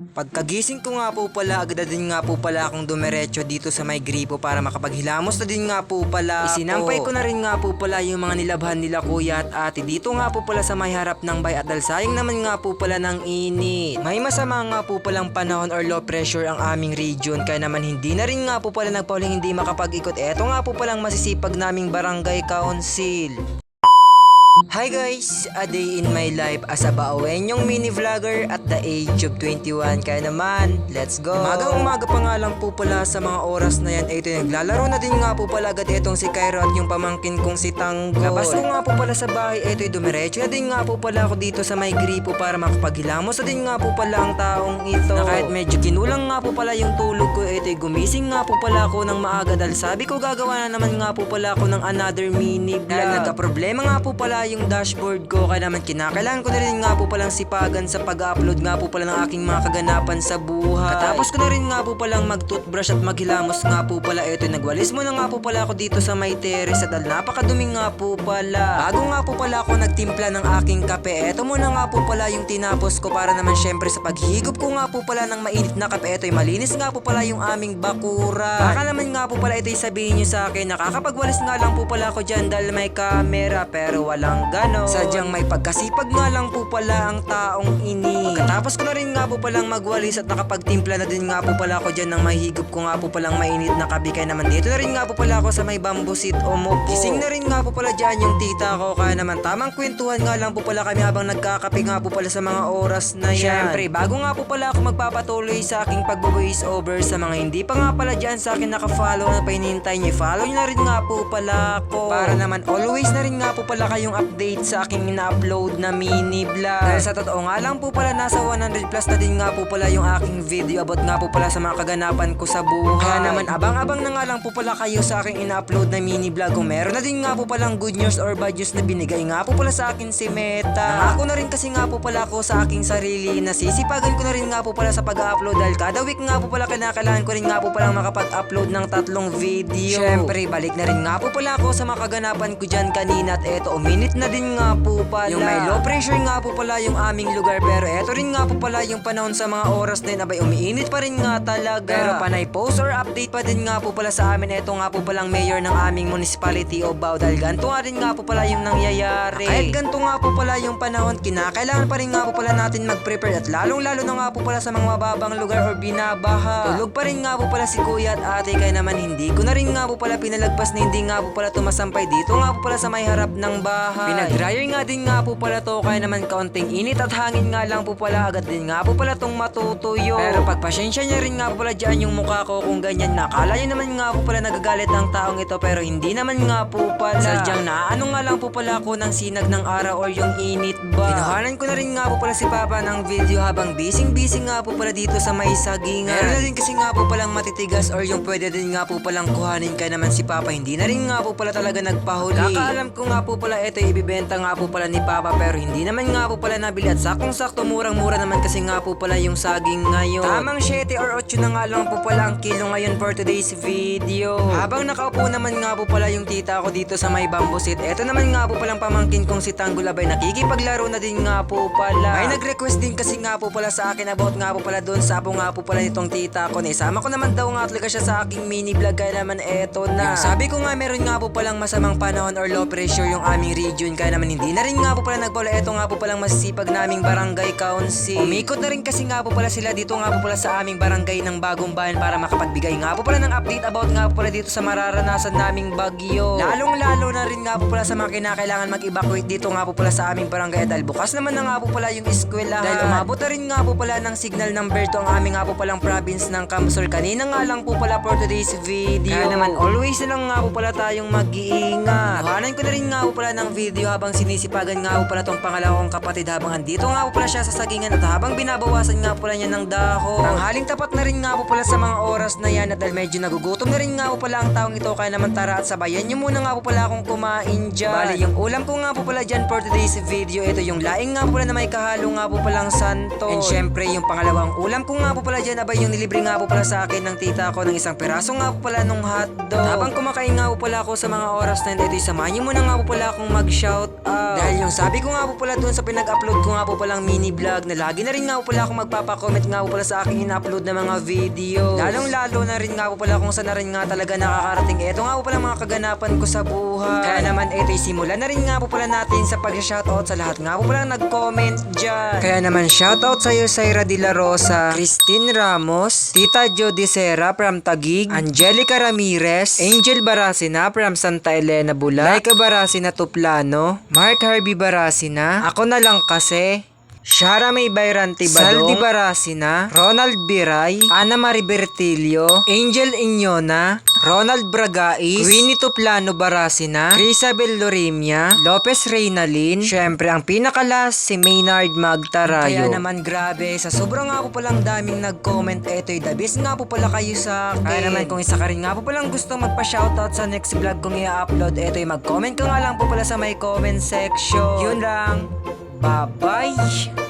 Pagkagising ko nga po pala, agad din nga po pala akong dumiretso dito sa may gripo para makapaghilamos na din nga po pala Isinampay ko na rin nga po pala yung mga nilabhan nila kuya at ate dito nga po pala sa may harap ng bay at dahil sayang naman nga po pala ng init. May masama nga po palang panahon or low pressure ang aming region kaya naman hindi na rin nga po pala nagpauling hindi makapag-ikot. Eto nga po palang masisipag naming barangay council. Hi guys! A day in my life as a Baoenyong mini vlogger at the age of 21. Kaya naman, let's go! Umaga pa nga lang po pala sa mga oras na yan. Ito naglalaro na din nga po pala agad itong si Cairo at yung pamangkin kong si Tanggol. Labas ko nga po pala sa bahay. Ito dumiretso na din nga po pala ako dito sa may gripo para makapaghilamos na din nga po pala ang taong ito. Na kahit medyo kinulang nga po pala yung tulog ko. Ito gumising nga po pala ako ng maaga dahil sabi ko gagawa na naman nga po pala ako ng another mini vlog. Nagka-problema nga po pala yung dashboard ko kaya naman kinakailangan ko na rin nga po palang sipagan sa pag-upload nga po pala ng aking mga kaganapan sa buhay. Katapos ko na rin nga po palang mag-toothbrush at maghilamos nga po pala. Ito nagwalis muna nga po pala ako dito sa may terrace at napakadumi nga po pala. Bago nga po pala ako nagtimpla ng aking kape, ito muna nga po pala yung tinapos ko para naman syempre sa paghigop ko nga po pala ng mainit na kape. Ito'y malinis nga po pala yung aming bakura. Baka naman nga po pala ito'y sabihin nyo sa akin nakakapagwalis nga lang po pala ako dyan dahil may camera pero walang ganon. Sadyang may pagkasipag nga lang po pala ang taong ini. Pagkatapos ko na rin nga po palang magwalis at nakapagtimpla na din nga po pala ako dyan ng mahigop ko nga po palang mainit na kape. Kaya naman dito na rin nga po pala ako sa may bamboo seat o mopo. Gising na rin nga po pala dyan yung tita ko. Kaya naman tamang kwentuhan nga lang po pala kami habang nagkakape nga po pala sa mga oras na yan. Syempre bago nga po pala ako magpapatuloy sa aking pag-voice over sa mga hindi pa nga pala dyan sa akin nakafollow na painintay nyo, follow nyo na rin nga po pala ako. Para naman always na rin nga po pala kayong update sa aking ina-upload na mini vlog. Dahil sa totoo nga lang po pala nasa 100 plus na din nga po pala yung aking video about nga po pala sa mga kaganapan ko sa buhay. Kaya naman abang-abang na nga lang po pala kayo sa aking ina-upload na mini vlog. Kung meron na din nga po palang good news or bad news na binigay nga po pala sa akin si Meta. Nangako na rin kasi nga po pala ako sa aking sarili na sisipagan ko na rin nga po pala sa pag-upload dahil kada week nga po pala kinakailangan ko rin nga po palang makapag-upload ng 3 video. Syempre balik na rin nga po pala ako sa mga kaganapan ko dyan kanina at eto minute na din nga po pala. Yung may low pressure nga po pala yung aming lugar pero eto rin nga po pala yung panahon sa mga oras na yun abay umiinit pa rin nga talaga. Pero panay post or update pa din nga po pala sa amin. Eto nga po palang mayor ng aming municipality of Bao dahil ganito nga rin nga po pala yung nangyayari. Kahit ganito nga po pala yung panahon kinakailangan pa rin nga po pala natin mag-prepare at lalong lalo na nga po pala sa mga mababang lugar or binabaha. Tulog pa rin nga po pala si kuya at ate kaya naman hindi ko na rin nga po pala pinalagpas na hindi nga po pala tumasampay dito nga po pala sa may harap ng bahay. Pinag-dryer nga din nga po pala to kaya naman kaunting init at hangin nga lang po pala agad din nga po pala tong matutuyo. Pero pagpasyensya niya rin nga po pala dyan yung mukha ko kung ganyan na. Akala niya naman nga po pala nagagalit ang taong ito pero hindi naman nga po pala. Sadyang naaano nga lang po pala ako ng sinag ng araw or yung init ba. Kinuhanan ko na rin nga po pala si Papa ng video habang busy nga po pala dito sa may sagingan. Meron na din kasi nga po palang matitigas or yung pwede din nga po palang kuhanin kaya naman si Papa hindi na rin nga po pala talaga nagpahuli. Kakaalam ko nga po pala ito ibibenta nga po pala ni Papa pero hindi naman nga po pala nabili at saktong-sakto murang-mura naman kasi nga po pala yung saging ngayon. Tamang 7 or 8 na nga lang po pala ang kilo ngayon for today's video. Habang nakaupo naman nga po pala yung tita ko dito sa may bamboo seat, eto naman nga po palang pamangkin kong si Tanggol abay nakikipaglaro na din nga po pala. May nag-request din kasi nga po pala sa akin about nga po pala doon sa apo nga po pala nitong tita ko na isama ko naman daw nga talaga siya sa aking mini vlog kaya naman eto na. Yung sabi ko nga meron nga po palang masamang panahon or low pressure yung aming region kaya naman hindi na rin nga po pala nagpala. Eto nga po palang masisipag naming barangay council. Umikot na rin kasi nga po pala sila dito nga po pala sa aming barangay ng Bagong Bayan para makapagbigay nga po pala ng update about nga po pala dito sa mararanasan naming bagyo. Lalong lalo na rin nga po pala sa mga kinakailangan mag-evacuate dito nga po pala sa aming barangay dahil bukas naman na nga po pala yung eskwelahan. Dahil umabot na rin nga po pala ng signal number 2 ang aming nga po palang province ng Kamsur. Kanina nga lang po pala for today's video. Kaya naman always na lang nga po pala tayong mag-iingat. Kuhanan ko na rin nga po pala ng video habang sinisipagan nga po pala tong pangalawang kapatid habang andito nga po pala siya sa sagingan at habang binabawasan nga pala niya ng dahon. Tanghaling tapat na rin nga po pala sa mga oras na yan at dahil medyo nagugutom na rin nga po pala ang taong ito kaya naman tara at sabayan niyo muna nga po pala akong kumain dyan. Bali yung ulam ko nga po pala dyan for today's video, ito yung laing nga po pala na may kahalo nga po palang santo. And syempre yung pangalawang ulam ko nga po pala dyan abay yung nilibre nga po pala sa akin ng tita ko ng isang piraso nga po pala nung hotdog. Habang kumakain nga po pala ako sa mga oras na ito, samahan niyo muna nga po pala akong mag-share shoutout. Dahil yung sabi ko nga po pala doon sa pinag-upload ko nga po palang mini vlog na lagi na rin nga po pala akong magpapakomment nga po pala sa aking in-upload na mga video. Lalong-lalo na rin nga po pala kung saan na rin nga talaga nakakarating. Eto nga po pala mga kaganapan ko sa buhay. Kaya naman eto simulan na rin nga po pala natin sa pag-shoutout sa lahat nga po pala nag-comment dyan. Kaya naman shoutout sa'yo Syra De La Rosa, Christine Ramos, Tita Jody Serra from Taguig, Angelica Ramirez, Angel Barasina from Santa Elena Bulac, Laika Barasina Tuplano, Mark Harvey Barasina, ako na lang kasi, Shara May Bayrante Badong, Saldi Barasina, Ronald Biray, Ana Marie Bertilio, Angel Inyona, Ronald Bragais, Winnie Tuplano Barasina, Crisabel Lorimia, Lopez Reynalin, syempre ang pinakalas si Maynard Magtarayo. Kaya naman grabe, sa sobrang nga po palang daming nag-comment, eto'y the best nga po pala kayo sa akin. Kaya naman kung isa ka rin nga po palang gustong magpa-shoutout sa next vlog kong i-upload, eto'y mag-comment ka nga lang po pala sa may comment section. Yun lang. Bye-bye!